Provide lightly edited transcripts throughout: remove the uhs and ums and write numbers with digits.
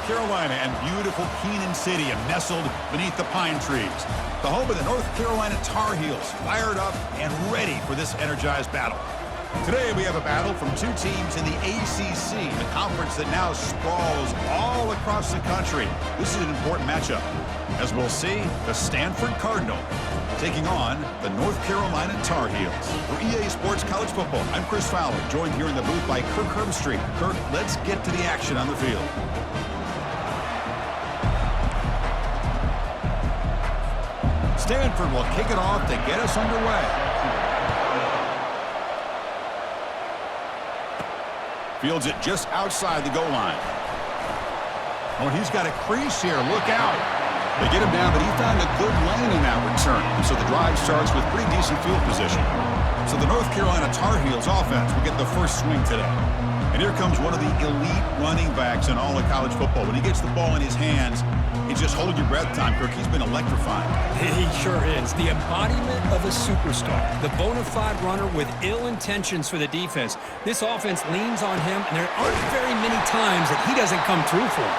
Carolina and beautiful Keenan City nestled beneath the pine trees. The home of the North Carolina Tar Heels, fired up and ready for this energized battle. Today we have a battle from two teams in the ACC, the conference that now sprawls all across the country. This is an important matchup. As we'll see, the Stanford Cardinal taking on the North Carolina Tar Heels. For EA Sports College Football, I'm Chris Fowler, joined here in the booth by Kirk Herbstreit. Kirk, let's get to the action on the field. Stanford will kick it off to get us underway. Fields it just outside the goal line. Oh, he's got a crease here. Look out. They get him down, but he found a good lane in that return. And so the drive starts with pretty decent field position. So the North Carolina Tar Heels offense will get the first swing today. And here comes one of the elite running backs in all of college football. When he gets the ball in his hands, he's just hold your breath time, Kirk. He's been electrifying. He sure is. The embodiment of a superstar. The bona fide runner with ill intentions for the defense. This offense leans on him, and there aren't very many times that he doesn't come through for him.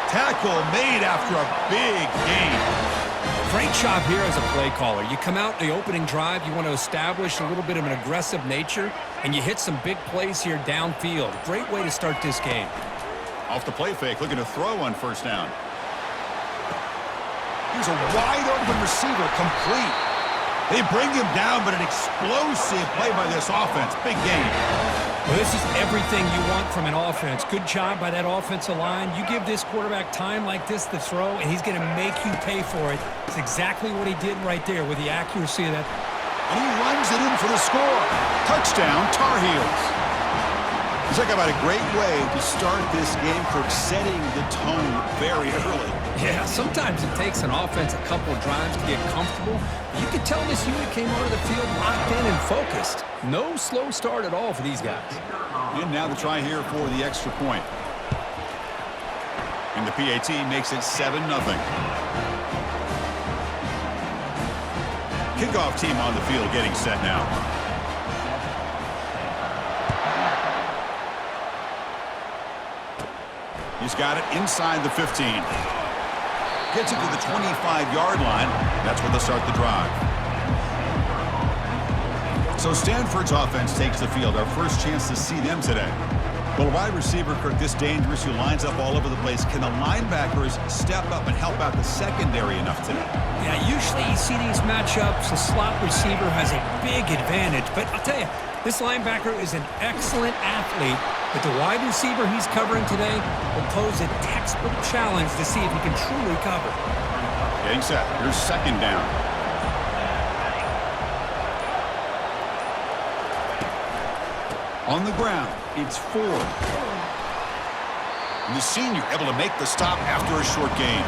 Tackle made after a big gain. Great job here as a play caller. You come out in the opening drive, you want to establish a little bit of an aggressive nature, and you hit some big plays here downfield. Great way to start this game. Off the play fake, looking to throw on first down. Here's a wide open receiver, complete. They bring him down, but an explosive play by this offense. Big game. Well, this is everything you want from an offense. Good job by that offensive line. You give this quarterback time like this to throw, and he's going to make you pay for it. It's exactly what he did right there with the accuracy of that. And he runs it in for the score. Touchdown, Tar Heels. Talk about a great way to start this game, Kirk, setting the tone very early. Yeah, sometimes it takes an offense a couple of drives to get comfortable. You could tell this unit came onto the field locked in and focused. No slow start at all for these guys. And now the try here for the extra point. And the PAT makes it 7-0. Kickoff team on the field getting set now. He's got it inside the 15. Gets it to the 25-yard line. That's where they'll start the drive. So Stanford's offense takes the field. Our first chance to see them today. Well, wide receiver, Kirk, this dangerous, who lines up all over the place. Can the linebackers step up and help out the secondary enough today? Yeah, usually you see these matchups, the slot receiver has a big advantage. But I'll tell you, this linebacker is an excellent athlete. But the wide receiver he's covering today will pose a textbook challenge to see if he can truly cover. Getting set. Here's second down. On the ground, it's 4. And the senior able to make the stop after a short gain.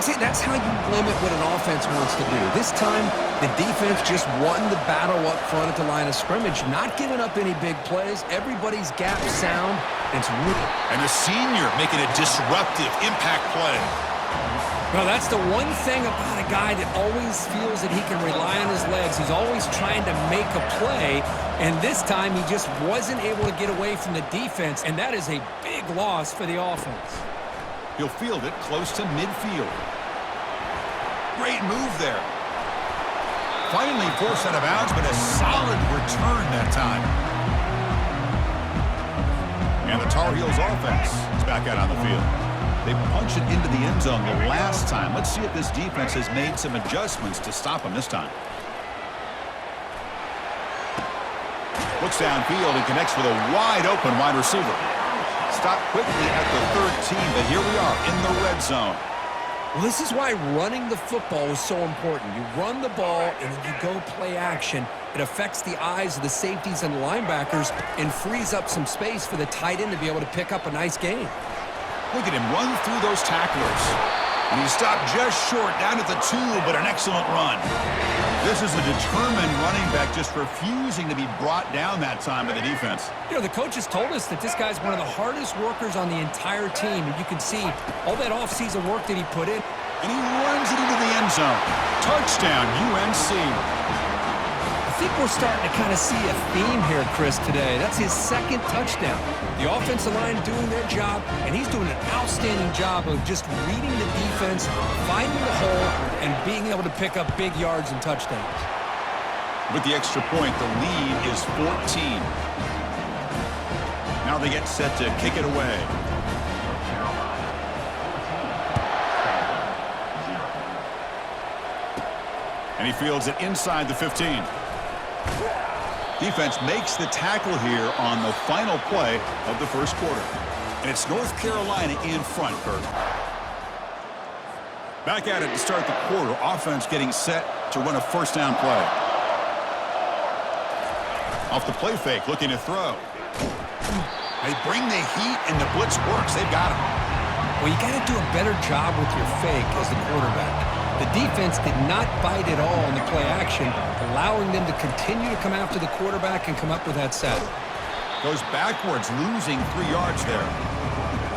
See, that's how you limit what an offense wants to do. This time, the defense just won the battle up front at the line of scrimmage, not giving up any big plays. Everybody's gap sound. It's rooted. And the senior making a disruptive impact play. Well, that's the one thing about a guy that always feels that he can rely on his legs. He's always trying to make a play, and this time he just wasn't able to get away from the defense, and that is a big loss for the offense. He'll field it close to midfield. Great move there. Finally forced out of bounds, but a solid return that time. And the Tar Heels offense is back out on the field. They punched it into the end zone the last time. Let's see if this defense has made some adjustments to stop them this time. Looks downfield and connects with a wide open wide receiver. Stopped quickly at the 13, but here we are in the red zone. Well, this is why running the football is so important. You run the ball, and then you go play action. It affects the eyes of the safeties and linebackers and frees up some space for the tight end to be able to pick up a nice gain. Look at him run through those tacklers. And he stopped just short, down at the 2, but an excellent run. This is a determined running back just refusing to be brought down that time by the defense. You know, the coaches told us that this guy's one of the hardest workers on the entire team, and you can see all that offseason work that he put in. And he runs it into the end zone. Touchdown, UNC. think we're starting to kind of see a theme here, Chris, today. That's his second touchdown. The offensive line doing their job, and he's doing an outstanding job of just reading the defense, finding the hole, and being able to pick up big yards and touchdowns. With the extra point, the lead is 14. Now they get set to kick it away. And he fields it inside the 15. Defense makes the tackle here on the final play of the first quarter. And it's North Carolina in front, Kurt. Back at it to start the quarter. Offense getting set to run a first down play. Off the play fake, looking to throw. They bring the heat, and the blitz works. They've got him. Well, you got to do a better job with your fake as the quarterback. The defense did not bite at all in the play action, allowing them to continue to come after the quarterback and come up with that sack. Goes backwards, losing 3 yards there.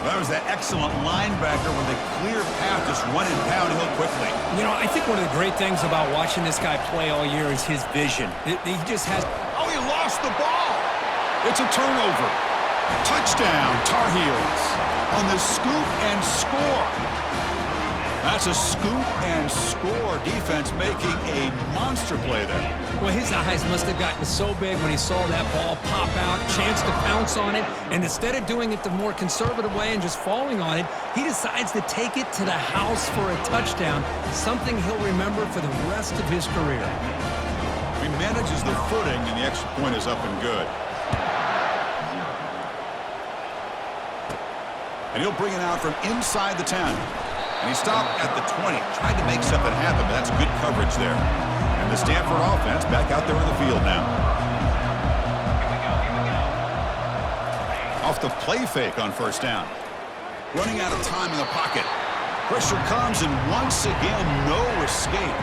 That was that excellent linebacker with a clear path, just running downhill quickly. You know, I think one of the great things about watching this guy play all year is his vision. He just has... Oh, he lost the ball. It's a turnover. Touchdown, Tar Heels on the scoop and score. That's a scoop and score. Defense making a monster play there. Well, his eyes must have gotten so big when he saw that ball pop out, chance to pounce on it, and instead of doing it the more conservative way and just falling on it, he decides to take it to the house for a touchdown, something he'll remember for the rest of his career. He manages the footing, and the extra point is up and good. And he'll bring it out from inside the 10. And he stopped at the 20. Tried to make something happen, but that's good coverage there. And the Stanford offense back out there on the field now. Off the play fake on first down. Running out of time in the pocket. Pressure comes, and once again, no escape.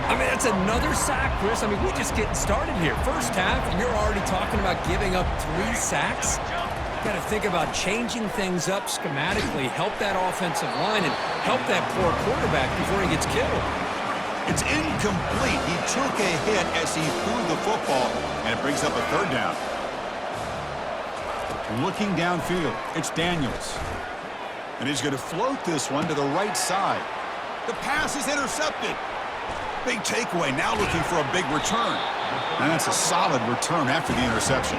I mean, that's another sack, Chris. I mean, we're just getting started here. First half, and you're already talking about giving up 3 sacks. Got to think about changing things up schematically, help that offensive line, and help that poor quarterback before he gets killed. It's incomplete. He took a hit as he threw the football, and it brings up a third down. Looking downfield, it's Daniels. And he's going to float this one to the right side. The pass is intercepted. Big takeaway, now looking for a big return. And that's a solid return after the interception.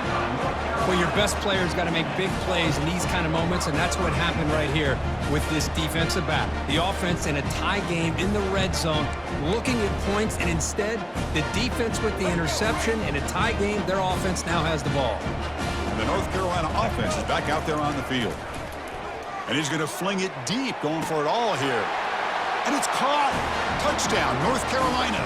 Well, your best player's got to make big plays in these kind of moments, and that's what happened right here with this defensive back. The offense in a tie game in the red zone, looking at points, and instead, the defense with the interception in a tie game, their offense now has the ball. And the North Carolina offense is back out there on the field. And he's going to fling it deep, going for it all here. And it's caught. Touchdown, North Carolina.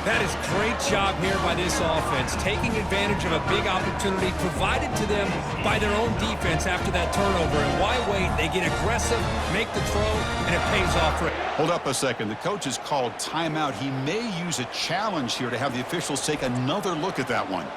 That is great job here by this offense, taking advantage of a big opportunity provided to them by their own defense after that turnover. And why wait? They get aggressive, make the throw, and it pays off for it. Hold up a second. The coach has called timeout. He may use a challenge here to have the officials take another look at that one.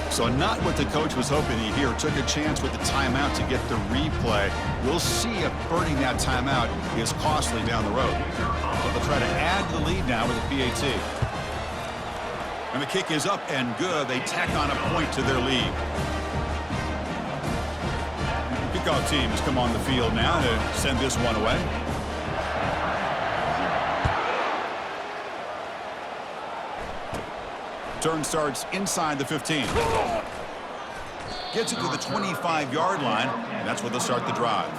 So not what the coach was hoping to hear. Took a chance with the timeout to get the replay. We'll see if burning that timeout is costly down the road. But they'll try to add to the lead now with a PAT. And the kick is up and good. They tack on a point to their lead. Kickoff team has come on the field now to send this one away. Turn starts inside the 15. Gets it to the 25-yard line, and that's where they'll start the drive.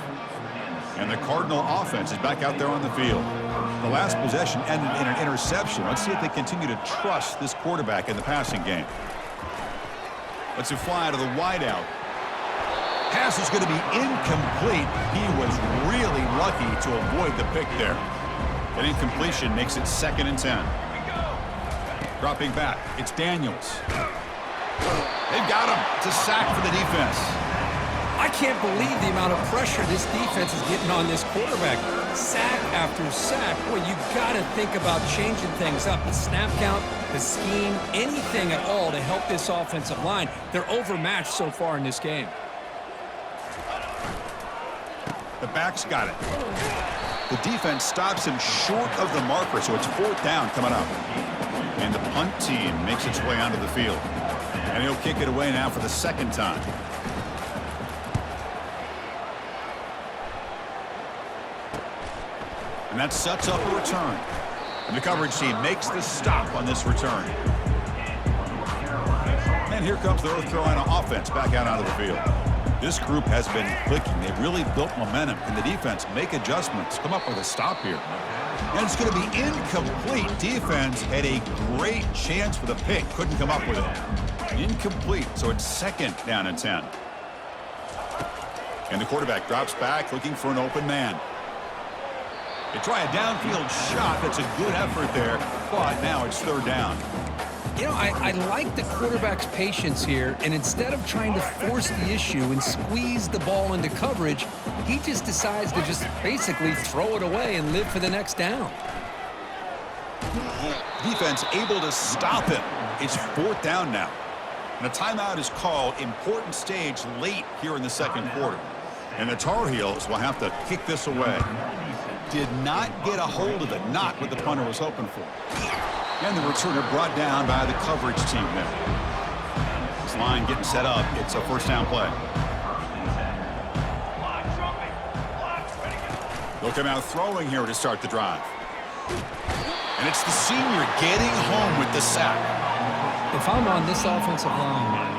And the Cardinal offense is back out there on the field. The last possession ended in an interception. Let's see if they continue to trust this quarterback in the passing game. Let's fly to the wideout. Pass is going to be incomplete. He was really lucky to avoid the pick there. An incompletion makes it 2nd and 10. Dropping back, it's Daniels. They've got him. It's a sack for the defense. I can't believe the amount of pressure this defense is getting on this quarterback. Sack after sack, well, you got to think about changing things up. The snap count, the scheme, anything at all to help this offensive line. They're overmatched so far in this game. The back's got it. The defense stops him short of the marker, so it's 4th down coming up. And the punt team makes its way onto the field. And he'll kick it away now for the 2nd time. And that sets up a return. And the coverage team makes the stop on this return. And here comes the North Carolina offense back out onto the field. This group has been clicking. They've really built momentum. And the defense make adjustments, come up with a stop here. And it's going to be incomplete. Defense had a great chance for the pick. Couldn't come up with it. Incomplete. So it's 2nd down and 10. And the quarterback drops back looking for an open man. They try a downfield shot. That's a good effort there. But now it's 3rd down. You know, I like the quarterback's patience here, and instead of trying to force the issue and squeeze the ball into coverage, he just decides to just basically throw it away and live for the next down. Defense able to stop him. It's 4th down now. And a timeout is called. Important stage late here in the 2nd quarter. And the Tar Heels will have to kick this away. Did not get a hold of it. Not what the punter was hoping for. And the returner brought down by the coverage team there. This line getting set up. It's a 1st down play. They'll come out throwing here to start the drive. And it's the senior getting home with the sack. If I'm on this offensive line,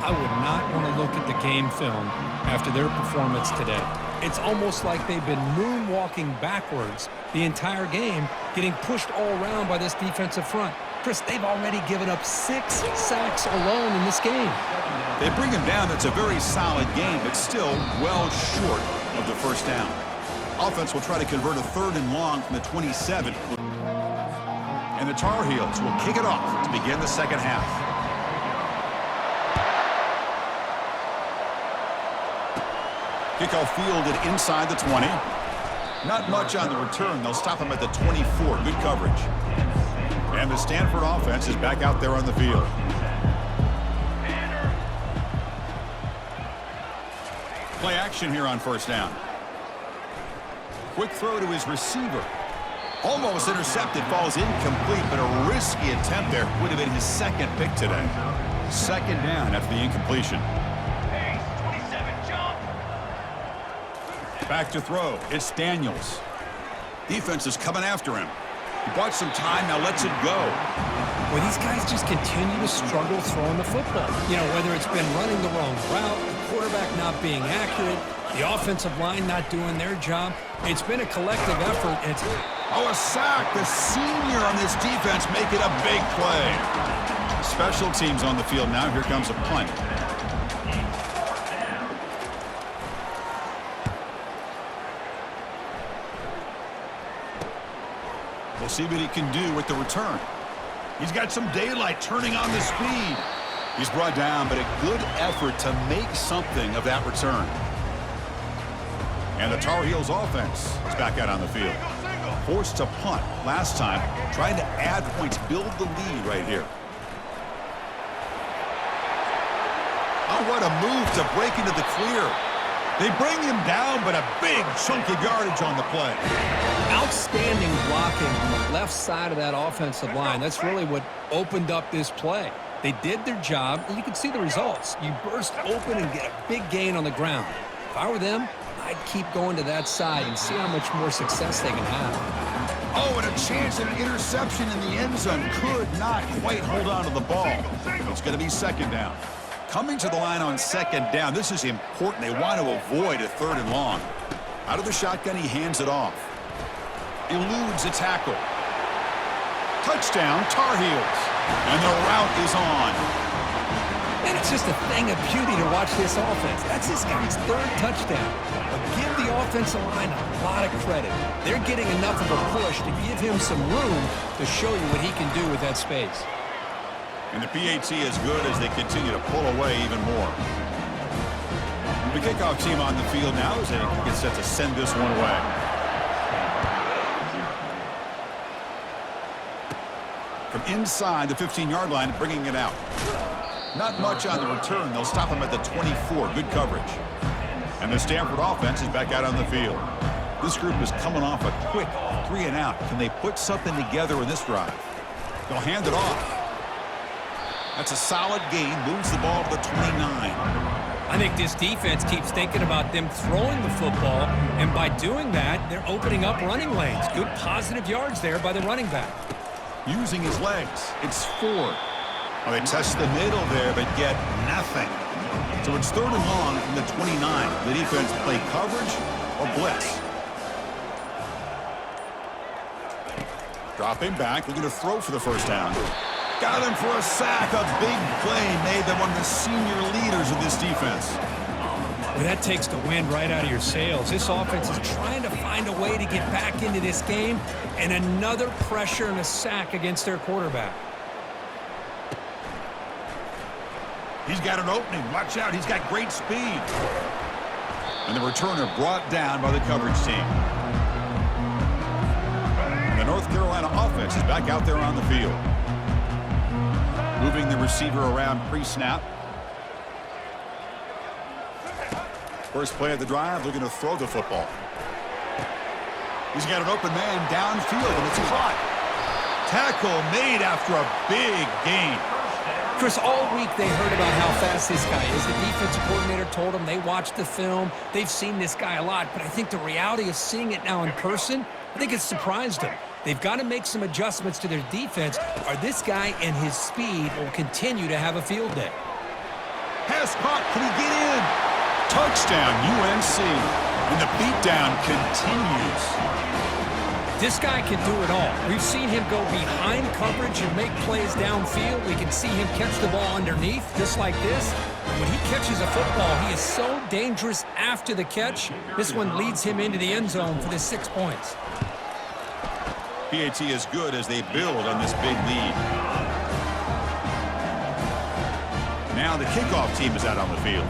I would not want to look at the game film after their performance today. It's almost like they've been moonwalking backwards the entire game, getting pushed all around by this defensive front. Chris, they've already given up 6 sacks alone in this game. They bring him down. That's a very solid game, but still well short of the 1st down. Offense will try to convert a 3rd and long from the 27. And the Tar Heels will kick it off to begin the 2nd half. Kickoff fielded inside the 20. Not much on the return. They'll stop him at the 24. Good coverage. And the Stanford offense is back out there on the field. Play action here on 1st down. Quick throw to his receiver. Almost intercepted. Falls incomplete, but a risky attempt there. Would have been his 2nd pick today. 2nd down after the incompletion. Back to throw. It's Daniels. Defense is coming after him. He bought some time, now lets it go. Well, these guys just continue to struggle throwing the football. You know, whether it's been running the wrong route, the quarterback not being accurate, the offensive line not doing their job. It's been a collective effort. Oh, a sack. The senior on this defense making a big play. Special teams on the field now. Here comes a punt. We'll see what he can do with the return. He's got some daylight turning on the speed. He's brought down, but a good effort to make something of that return. And the Tar Heels offense is back out on the field. Forced to punt last time, trying to add points, build the lead right here. Oh, what a move to break into the clear. They bring him down, but a big chunk of yardage on the play. Outstanding blocking on the left side of that offensive line. That's really what opened up this play. They did their job, and you can see the results. You burst open and get a big gain on the ground. If I were them, I'd keep going to that side and see how much more success they can have. Oh, and a chance at an interception in the end zone. Could not quite hold on to the ball. It's going to be 2nd down. Coming to the line on 2nd down. This is important. They want to avoid a 3rd and long. Out of the shotgun, he hands it off. Eludes a tackle. Touchdown, Tar Heels. And the route is on. And it's just a thing of beauty to watch this offense. That's this guy's 3rd touchdown. But give the offensive line a lot of credit. They're getting enough of a push to give him some room to show you what he can do with that space. And the PAT is good as they continue to pull away even more. The kickoff team on the field now as they get set to send this one away. from inside the 15-yard line, bringing it out. Not much on the return. They'll stop him at the 24. Good coverage. And the Stanford offense is back out on the field. This group is coming off a quick 3-and-out. Can they put something together in this drive? They'll hand it off. That's a solid gain. Moves the ball to the 29. I think this defense keeps thinking about them throwing the football, and by doing that, they're opening up running lanes. Good positive yards there by the running back. Using his legs. It's Ford. Well, they test the middle there, but get nothing. So it's 3rd and long from the 29. The defense play coverage or blitz. Dropping back, looking to throw for the first down. Got him for a sack. A big play made them one of the senior leaders of this defense. Well, that takes the wind right out of your sails. This offense is trying to find a way to get back into this game, and another pressure and a sack against their quarterback. He's got an opening. Watch out. He's got great speed. And the returner brought down by the coverage team. And the North Carolina offense is back out there on the field. Moving the receiver around pre-snap. First play of the drive, looking to throw the football. He's got an open man downfield, and it's caught. Tackle made after a big gain. Chris, all week they heard about how fast this guy is. The defensive coordinator told them they watched the film. They've seen this guy a lot, but I think the reality of seeing it now in person, I think it's surprised them. They've got to make some adjustments to their defense, or this guy and his speed will continue to have a field day. Pass caught. Can he get in? Touchdown, UNC. And the beatdown continues. This guy can do it all. We've seen him go behind coverage and make plays downfield. We can see him catch the ball underneath, just like this. When he catches a football, he is so dangerous after the catch. This one leads him into the end zone for the 6 points. PAT is good as they build on this big lead. Now the kickoff team is out on the field.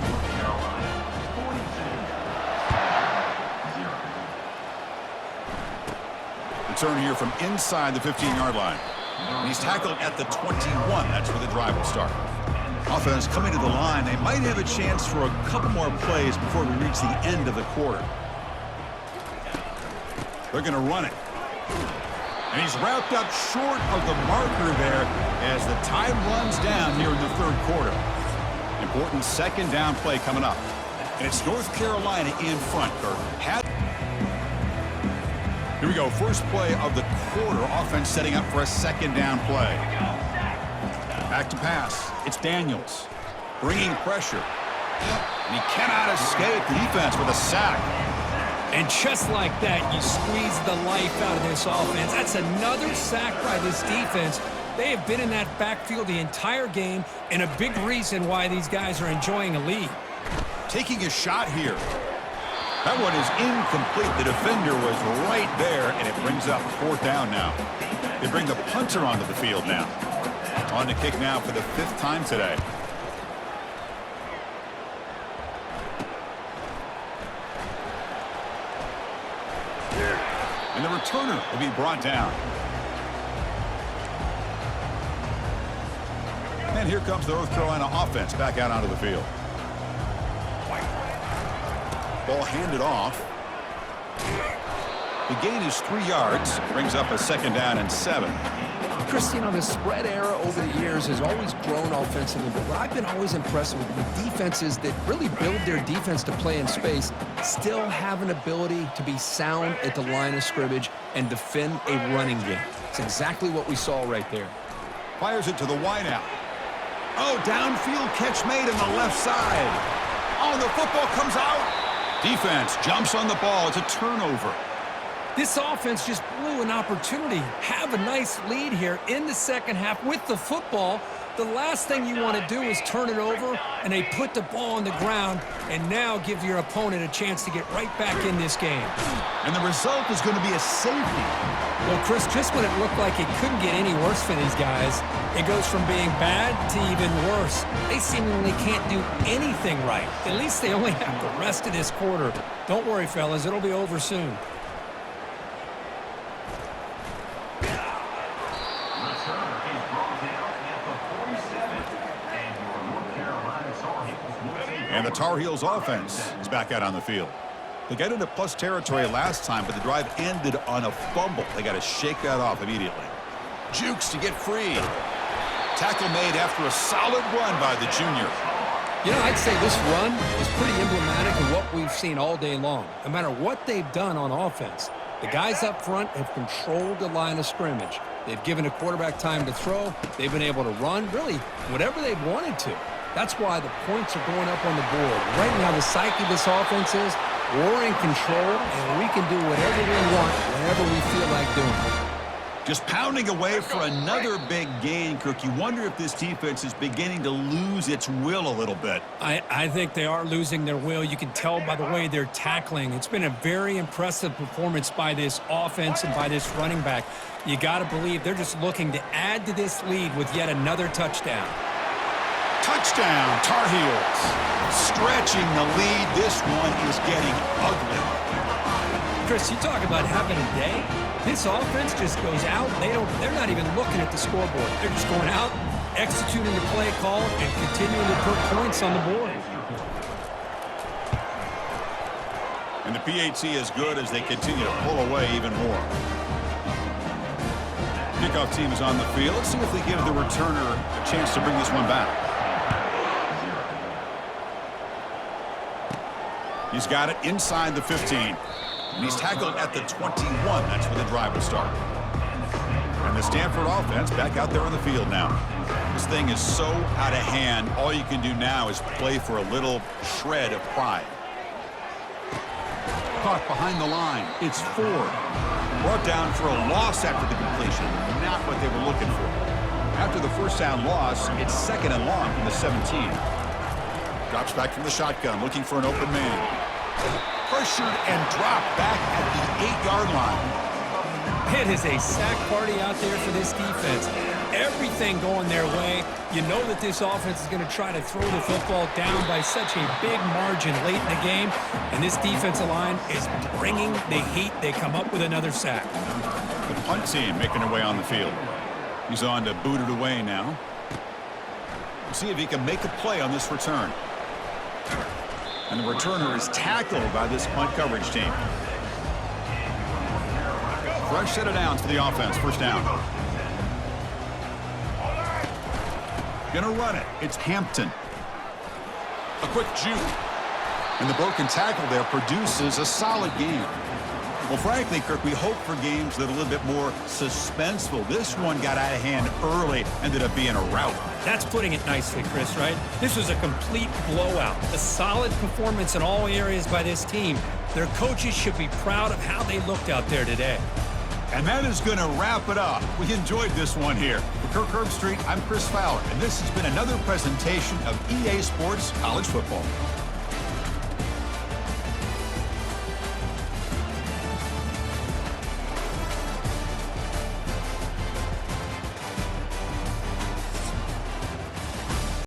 Return here from inside the 15-yard line. And he's tackled at the 21. That's where the drive will start. Offense coming to the line. They might have a chance for a couple more plays before we reach the end of the quarter. They're going to run it. And he's wrapped up short of the marker there as the time runs down here in the 3rd quarter. Important 2nd down play coming up. And it's North Carolina in front, Kirk. Here we go. First play of the quarter. Offense setting up for a 2nd down play. Back to pass. It's Daniels. Bringing pressure. And he cannot escape the defense with a sack. And just like that, you squeeze the life out of this offense. That's another sack by this defense. They have been in that backfield the entire game, and a big reason why these guys are enjoying a lead. Taking a shot here. That one is incomplete. The defender was right there, and it brings up 4th down now. They bring the punter onto the field now. On to kick now for the 5th time today. And the returner will be brought down. And here comes the North Carolina offense back out onto the field. Ball handed off. The gain is 3 yards. Brings up a 2nd down and 7. Chris, you know, the spread era over the years has always grown offensively, but what I've been always impressed with defenses that really build their defense to play in space still have an ability to be sound at the line of scrimmage and defend a running game. It's exactly what we saw right there. Fires it to the wideout. Oh, downfield catch made on the left side. Oh, the football comes out. Defense jumps on the ball. It's a turnover. This offense just blew an opportunity. Have a nice lead here in the 2nd half with the football. The last thing you want to do is turn it over, and they put the ball on the ground and now give your opponent a chance to get right back in this game. And the result is going to be a safety. Well, Chris, just when it looked like it couldn't get any worse for these guys, it goes from being bad to even worse. They seemingly can't do anything right. At least they only have the rest of this quarter. Don't worry, fellas. It'll be over soon. And the Tar Heels offense is back out on the field. They got into plus territory last time, but the drive ended on a fumble. They got to shake that off immediately. Jukes to get free. Tackle made after a solid run by the junior. You know, I'd say this run is pretty emblematic of what we've seen all day long. No matter what they've done on offense, the guys up front have controlled the line of scrimmage. They've given a quarterback time to throw. They've been able to run, really, whatever they've wanted to. That's why the points are going up on the board. Right now, the psyche of this offense is we're in control, and we can do whatever we want, whenever we feel like doing it. Just pounding away for another big gain, Kirk. You wonder if this defense is beginning to lose its will a little bit. I think they are losing their will. You can tell by the way they're tackling. It's been a very impressive performance by this offense and by this running back. You got to believe they're just looking to add to this lead with yet another touchdown. Touchdown, Tar Heels. Stretching the lead. This one is getting ugly. Chris, you talk about having a day. This offense just goes out. They're not even looking at the scoreboard. They're just going out, executing the play call, and continuing to put points on the board. And the PAT is good as they continue to pull away even more. Kickoff team is on the field. Let's see if they give the returner a chance to bring this one back. He's got it inside the 15. And he's tackled at the 21. That's where the drive will start. And the Stanford offense back out there on the field now. This thing is so out of hand. All you can do now is play for a little shred of pride. Caught behind the line. It's Ford. Brought down for a loss after the completion. Not what they were looking for. After the first down loss, it's 2nd and long from the 17. Drops back from the shotgun, looking for an open man. Pressured and dropped back at the 8-yard line. It is a sack party out there for this defense. Everything going their way. You know that this offense is going to try to throw the football down by such a big margin late in the game. And this defensive line is bringing the heat. They come up with another sack. The punt team making their way on the field. He's on to boot it away now. We'll see if he can make a play on this return. And the returner is tackled by this punt coverage team. Fresh set of downs for the offense. First down. Gonna run it. It's Hampton. A quick juke. And the broken tackle there produces a solid game. Well, frankly, Kirk, we hope for games that are a little bit more suspenseful. This one got out of hand early, ended up being a rout. That's putting it nicely, Chris, right? This was a complete blowout. A solid performance in all areas by this team. Their coaches should be proud of how they looked out there today. And that is going to wrap it up. We enjoyed this one here. For Kirk Herbstreit, I'm Chris Fowler, and this has been another presentation of EA Sports College Football.